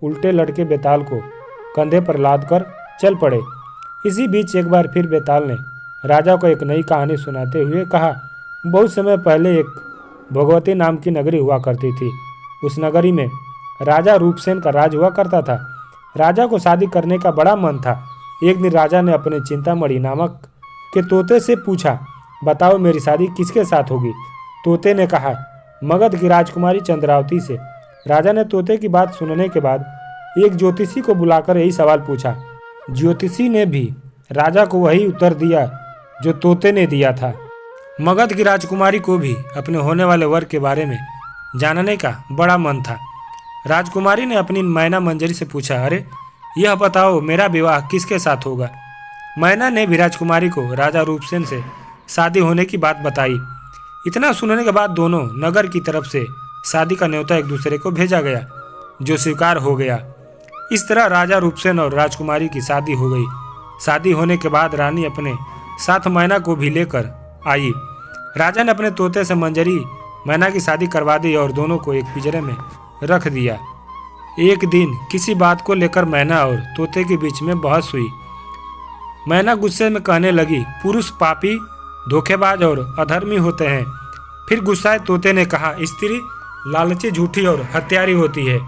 उल्टे लटके बेताल को कंधे पर लाद कर चल पड़े। इसी बीच एक बार फिर बेताल ने राजा को एक नई कहानी सुनाते हुए कहा, बहुत समय पहले एक भगवती नाम की नगरी हुआ करती थी। उस नगरी में राजा रूपसेन का राज हुआ करता था। राजा को शादी करने का बड़ा मन था। एक दिन राजा ने अपने चिंतामणि नामक के तोते से पूछा, बताओ मेरी शादी किसके साथ होगी। तोते ने कहा, मगध की राजकुमारी चंद्रावती से। राजा ने तोते की बात सुनने के बाद एक ज्योतिषी को बुलाकर यही सवाल पूछा। ज्योतिषी ने भी राजा को वही उत्तर दिया जो तोते ने दिया था। मगध की राजकुमारी को भी अपने होने वाले वर के बारे में जानने का बड़ा मन था। राजकुमारी ने अपनी मैना मंजरी से पूछा, अरे यह बताओ मेरा विवाह किसके साथ होगा। मैना ने भी राजकुमारी को राजा रूपसेन से शादी होने की बात बताई। इतना सुनने के बाद दोनों नगर की तरफ से शादी का न्योता एक दूसरे को भेजा गया, जो स्वीकार हो गया। इस तरह राजा रूपसेन और राजकुमारी की शादी हो गई। शादी होने के बाद रानी अपने साथ मैना को भी लेकर आई। राजा ने अपने तोते से मंजरी मैना की शादी करवा दी और दोनों को एक पिंजरे में रख दिया। एक दिन किसी बात को लेकर मैना और तोते के बीच में बहस हुई। मैना गुस्से में कहने लगी, पुरुष पापी, धोखेबाज और अधर्मी होते हैं। फिर गुस्साए तोते ने कहा, स्त्री लालची, झूठी और हत्यारी होती है।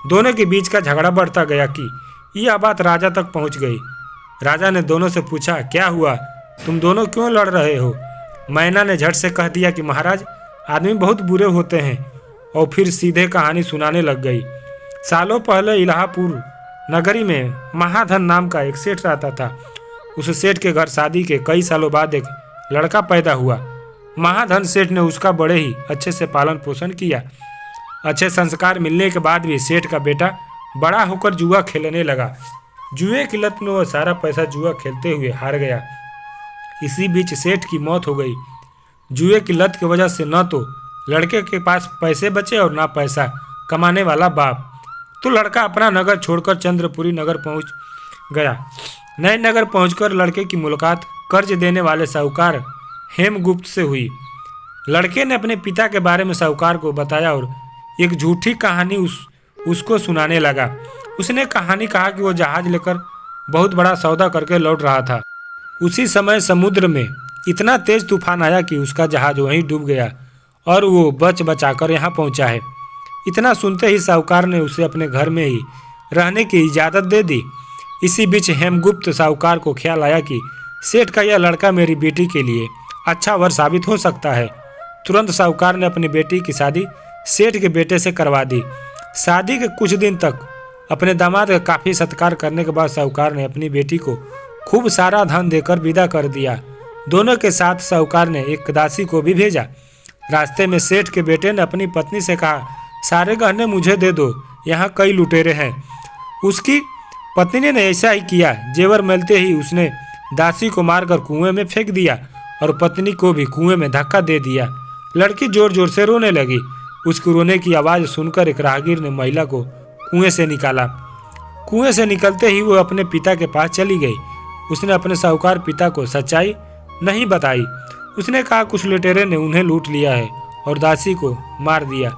दोनों के बीच का झगड़ा बढ़ता गया कि यह बात राजा तक पहुंच गई। राजा ने दोनों से पूछा, क्या हुआ, तुम दोनों क्यों लड़ रहे हो। मैना ने झट से कह दिया कि महाराज, आदमी बहुत बुरे होते हैं, और फिर सीधे कहानी सुनाने लग गई। सालों पहले इलाहापुर नगरी में महाधन नाम का एक सेठ रहता था। उस सेठ के घर शादी के कई सालों बाद एक लड़का पैदा हुआ। महाधन सेठ ने उसका बड़े ही अच्छे से पालन पोषण किया। अच्छे संस्कार मिलने के बाद भी सेठ का बेटा बड़ा होकर जुआ खेलने लगा। जुए की लत में वह सारा पैसा जुआ खेलते हुए हार गया। इसी बीच सेठ की मौत हो गई। जुए की लत की वजह से न तो लड़के के पास पैसे बचे और ना पैसा कमाने वाला बाप। तो लड़का अपना नगर छोड़कर चंद्रपुरी नगर पहुंच गया। नए नगर पहुंचकर लड़के की मुलाकात कर्ज देने वाले साहूकार हेमगुप्त से हुई। लड़के ने अपने पिता के बारे में साहूकार को बताया और एक झूठी कहानी उसको सुनाने लगा। उसने कहानी कहा कि वो जहाज लेकर बहुत बड़ा सौदा करके लौट रहा था। उसी समय समुद्र में इतना तेज तूफान आया कि उसका जहाज वहीं डूब गया और वो बच बचाकर यहाँ पहुँचा है। इतना सुनते ही साहूकार ने उसे अपने घर में ही रहने की इजाज़त दे दी। इसी बीच हेमगुप्त साहूकार को ख्याल आया कि सेठ का यह लड़का मेरी बेटी के लिए अच्छा वर साबित हो सकता है। तुरंत साहूकार ने अपनी बेटी की शादी सेठ के बेटे से करवा दी। शादी के कुछ दिन तक अपने दामाद का काफ़ी सत्कार करने के बाद साहूकार ने अपनी बेटी को खूब सारा धन देकर विदा कर दिया। दोनों के साथ साहूकार ने एक दासी को भी भेजा। रास्ते में सेठ के बेटे ने अपनी पत्नी से कहा, सारे गहने मुझे दे दो, यहाँ कई लुटेरे हैं। उसकी पत्नी ने ऐसा ही किया। जेवर मिलते ही उसने दासी को मारकर कुएं में फेंक दिया और पत्नी को भी कुएं में धक्का दे दिया। लड़की जोर जोर से रोने लगी। उसकी रोने की आवाज़ सुनकर एक राहगीर ने महिला को कुएं से निकाला। कुएं से निकलते ही वो अपने पिता के पास चली गई। उसने अपने साहूकार पिता को सच्चाई नहीं बताई। उसने कहा कुछ लुटेरे ने उन्हें लूट लिया है और दासी को मार दिया।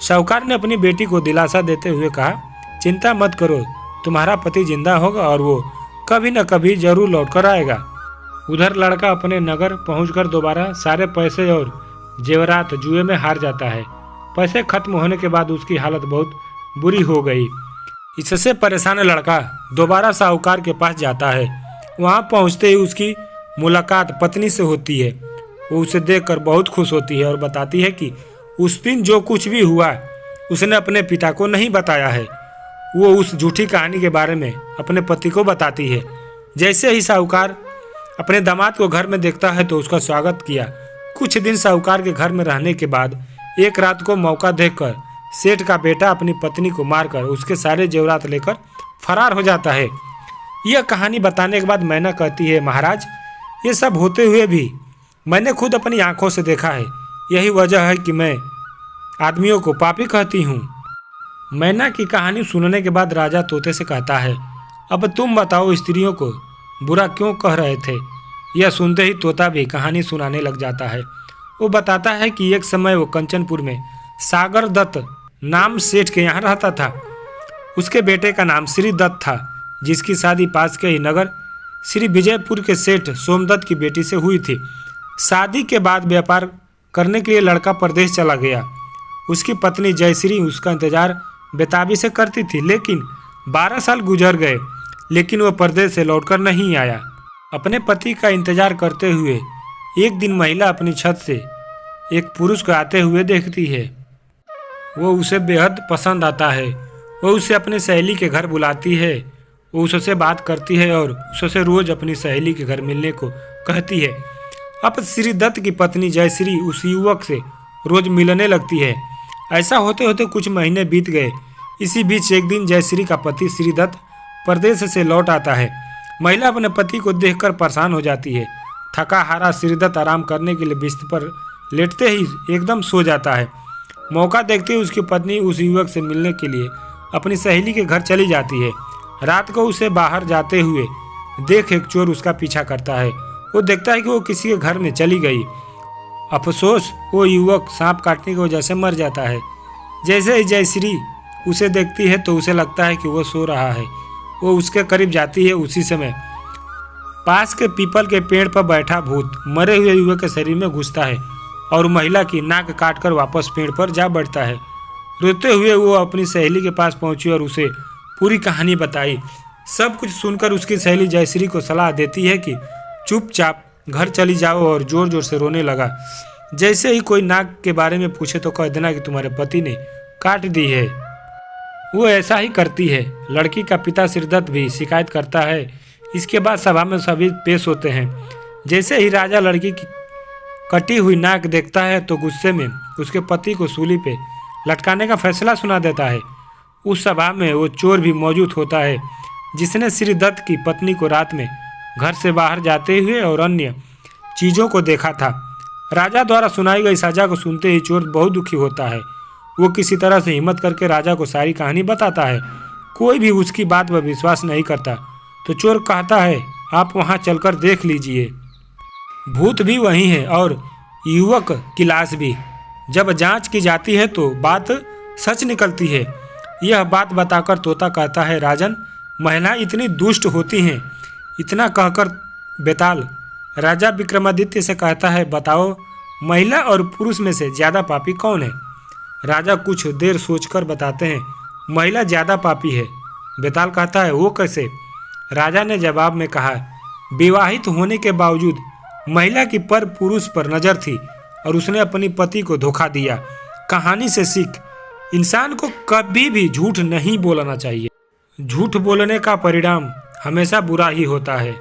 साहूकार ने अपनी बेटी को दिलासा देते हुए कहा, चिंता मत करो, तुम्हारा पति जिंदा होगा और वो कभी न कभी जरूर लौट कर आएगा। उधर लड़का अपने नगर पहुंचकर दोबारा सारे पैसे और जेवरात जुए में हार जाता है। पैसे खत्म होने के बाद उसकी हालत बहुत बुरी हो गई। इससे परेशान लड़का दोबारा साहूकार के पास जाता है। वहां पहुंचते ही उसकी मुलाकात पत्नी से होती है। वो उसे देखकर बहुत खुश होती है और बताती है कि उस दिन जो कुछ भी हुआ उसने अपने पिता को नहीं बताया है। वो उस झूठी कहानी के बारे में अपने पति को बताती है। जैसे ही साहूकार अपने दामाद को घर में देखता है तो उसका स्वागत किया। कुछ दिन साहूकार के घर में रहने के बाद एक रात को मौका देखकर सेठ का बेटा अपनी पत्नी को मारकर उसके सारे जेवरात लेकर फरार हो जाता है। यह कहानी बताने के बाद मैना कहती है, महाराज, ये सब होते हुए भी मैंने खुद अपनी आंखों से देखा है। यही वजह है कि मैं आदमियों को पापी कहती हूँ। मैना की कहानी सुनने के बाद राजा तोते से कहता है, अब तुम बताओ स्त्रियों को बुरा क्यों कह रहे थे। यह सुनते ही तोता भी कहानी सुनाने लग जाता है। वो बताता है कि एक समय वो कंचनपुर में सागर दत्त नाम सेठ के यहाँ रहता था। उसके बेटे का नाम श्री दत्त था, जिसकी शादी पास के ही नगर श्री विजयपुर के सेठ सोमदत्त की बेटी से हुई थी। शादी के बाद व्यापार करने के लिए लड़का परदेश चला गया। उसकी पत्नी जयश्री उसका इंतजार बेताबी से करती थी, लेकिन 12 साल गुजर गए, लेकिन वह परदेश से लौटकर नहीं आया। अपने पति का इंतजार करते हुए एक दिन महिला अपनी छत से एक पुरुष को आते हुए देखती है। वो उसे बेहद पसंद आता है। वो उसे अपनी सहेली के घर बुलाती है। वो उससे बात करती है और उससे रोज अपनी सहेली के घर मिलने को कहती है। अब श्री दत्त की पत्नी जयश्री उस युवक से रोज मिलने लगती है। ऐसा होते होते कुछ महीने बीत गए। इसी बीच एक दिन जयश्री का पति श्री दत्त परदेश से लौट आता है। महिला अपने पति को देखकर परेशान हो जाती है। थका हारा श्री दत्त आराम करने के लिए बिस्तर पर लेटते ही एकदम सो जाता है। मौका देखते ही उसकी पत्नी उस युवक से मिलने के लिए अपनी सहेली के घर चली जाती है। रात को उसे बाहर जाते हुए देख एक चोर उसका पीछा करता है। वो देखता है कि वो किसी के घर में चली गई। अफसोस, वो युवक सांप काटने की वजह से मर जाता है। जैसे ही जयश्री उसे देखती है तो उसे लगता है कि वो सो रहा है। वो उसके करीब जाती है। उसी समय पास के पीपल के पेड़ पर बैठा भूत मरे हुए युवक के शरीर में घुसता है और महिला की नाक काटकर वापस पेड़ पर जा बैठता है। रोते हुए वो अपनी सहेली के पास पहुंची और उसे पूरी कहानी बताई। सब कुछ सुनकर उसकी सहेली जयश्री को सलाह देती है कि चुपचाप घर चली जाओ और जोर जोर से रोने लगा। जैसे ही कोई नाक के बारे में पूछे तो कह देना कि तुम्हारे पति ने काट दी है। वो ऐसा ही करती है। लड़की का पिता श्रीदत्त भी शिकायत करता है। इसके बाद सभा में सभी पेश होते हैं। जैसे ही राजा लड़की की कटी हुई नाक देखता है तो गुस्से में उसके पति को सूली पे लटकाने का फैसला सुना देता है। उस सभा में वो चोर भी मौजूद होता है जिसने श्रीदत्त की पत्नी को रात में घर से बाहर जाते हुए और अन्य चीज़ों को देखा था। राजा द्वारा सुनाई गई सजा को सुनते ही चोर बहुत दुखी होता है। वो किसी तरह से हिम्मत करके राजा को सारी कहानी बताता है। कोई भी उसकी बात पर विश्वास नहीं करता तो चोर कहता है, आप वहाँ चलकर देख लीजिए। भूत भी वहीं है और युवक की लाश भी। जब जांच की जाती है तो बात सच निकलती है। यह बात बताकर तोता कहता है, राजन, महिलाएं इतनी दुष्ट होती हैं। इतना कहकर बेताल राजा विक्रमादित्य से कहता है, बताओ महिला और पुरुष में से ज़्यादा पापी कौन है? राजा कुछ देर सोचकर बताते हैं, महिला ज़्यादा पापी है। बेताल कहता है, वो कैसे? राजा ने जवाब में कहा, विवाहित होने के बावजूद महिला की पर पुरुष पर नज़र थी और उसने अपनी पति को धोखा दिया। कहानी से सीख, इंसान को कभी भी झूठ नहीं बोलना चाहिए। झूठ बोलने का परिणाम हमेशा बुरा ही होता है।